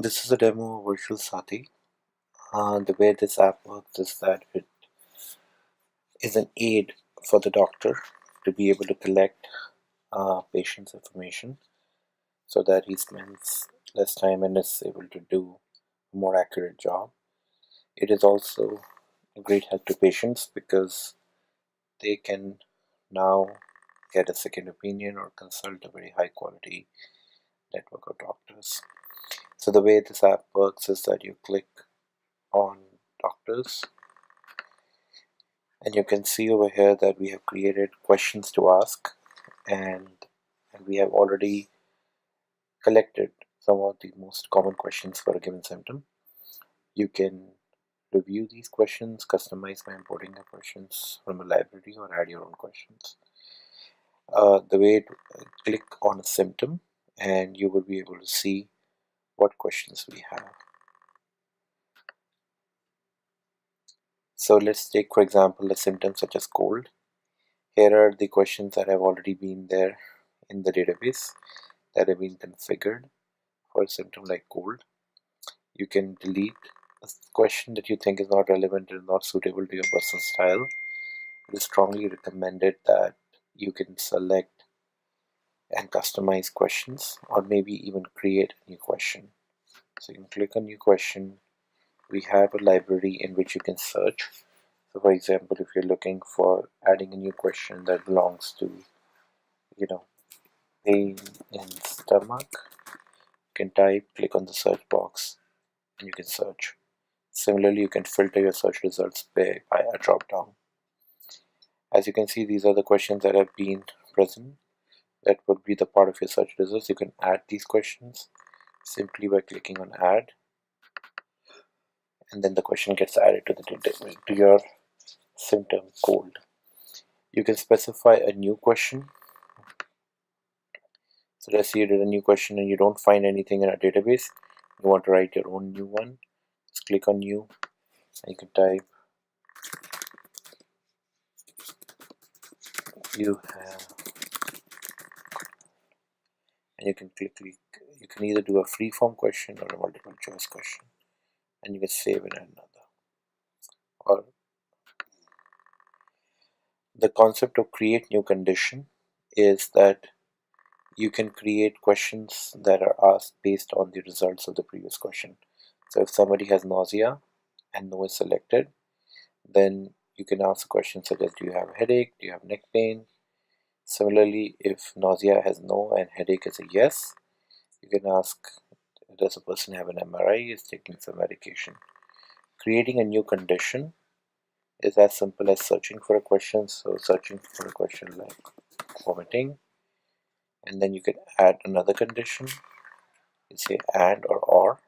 This is a demo of VirutalSathi. The way this app works is that it is an aid for the doctor to be able to collect patient's information so that he spends less time and is able to do a more accurate job. It is also a great help to patients because they can now get a second opinion or consult a very high quality network of doctors. So the way this app works is that you click on doctors, and you can see over here that we have created questions to ask, and we have already collected some of the most common questions for a given symptom. You can review these questions, customize by importing the questions from a library, or add your own questions. The way to click on a symptom and you will be able to see what questions we have. So let's take, for example, a symptom such as cold. Here are the questions that have already been there in the database that have been configured for a symptom like cold. You can delete a question that you think is not relevant and not suitable to your personal style. It is strongly recommended that you can select and customize questions, or maybe even create a new question. So you can click on new question. We have a library in which you can search. So for example, if you're looking for adding a new question that belongs to, pain in stomach, you can type, click on the search box, and you can search. Similarly, you can filter your search results by a drop down. As you can see, these are the questions that have been present. That would be the part of your search results. You can add these questions simply by clicking on add, and then the question gets added to your symptom cold. You can specify a new question. So let's say you did a new question and you don't find anything in our database. You want to write your own new one. Just click on new, and you can type you have, and you can you can either do a free form question or a multiple choice question, and you can save and add another. Or the concept of create new condition is that you can create questions that are asked based on the results of the previous question. So if somebody has nausea and no is selected, then you can ask a question such as, do you have a headache, do you have neck pain? Similarly, if nausea has no and headache is a yes, you can ask, does a person have an MRI, is taking some medication? Creating a new condition is as simple as searching for a question. So searching for a question like vomiting, and then you can add another condition. You say and or.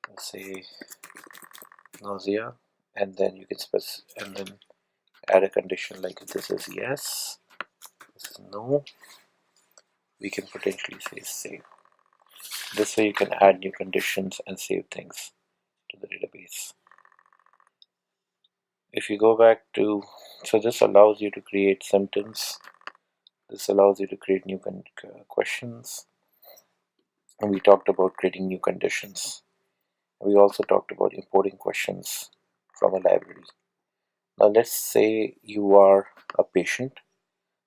Let's say nausea, and then you can and then add a condition like if this is yes, this is no. We can potentially say save. This way you can add new conditions and save things to the database. If you go back to, so this allows you to create symptoms. This allows you to create new questions. And we talked about creating new conditions. We also talked about importing questions from a library. Now let's say you are a patient.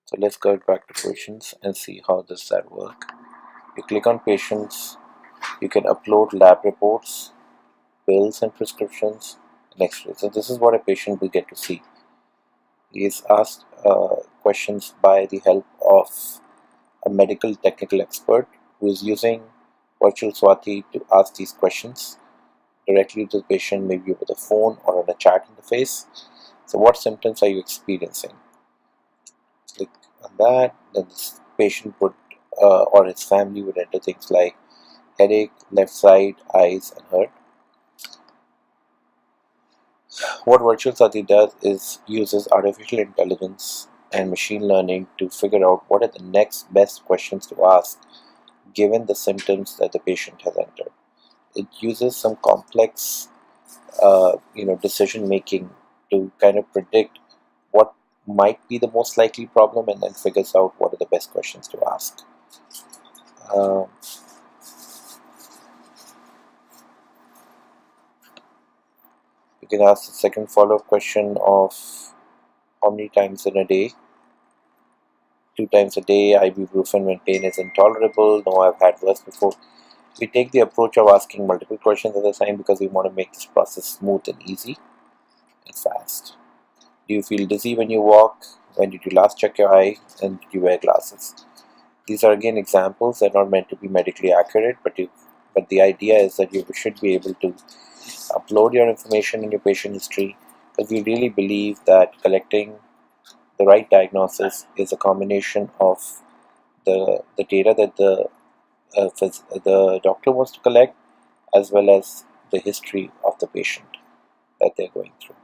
So let's go back to patients and see how does that work. You click on patients. You can upload lab reports, bills and prescriptions, and x-rays. So this is what a patient will get to see. He is asked questions by the help of a medical technical expert who is using VirutalSathi to ask these questions directly to the patient, maybe over the phone or on a chat interface. So what symptoms are you experiencing? Click on that, then this patient would or his family would enter things like headache, left side, eyes, and hurt. What VirutalSathi does is uses artificial intelligence and machine learning to figure out what are the next best questions to ask given the symptoms that the patient has entered. It uses some complex decision making to kind of predict what might be the most likely problem, and then figures out what are the best questions to ask. You can ask the second follow-up question of how many times in a day. 2 times a day, ibuprofen when pain is intolerable. No, I've had worse before. We take the approach of asking multiple questions at a time because we want to make this process smooth and easy and fast. Do you feel dizzy when you walk? When did you last check your eye? And did you wear glasses? These are again examples. They're not meant to be medically accurate, but the idea is that you should be able to upload your information in your patient history, because we really believe that collecting the right diagnosis is a combination of the data that the doctor wants to collect, as well as the history of the patient that they're going through.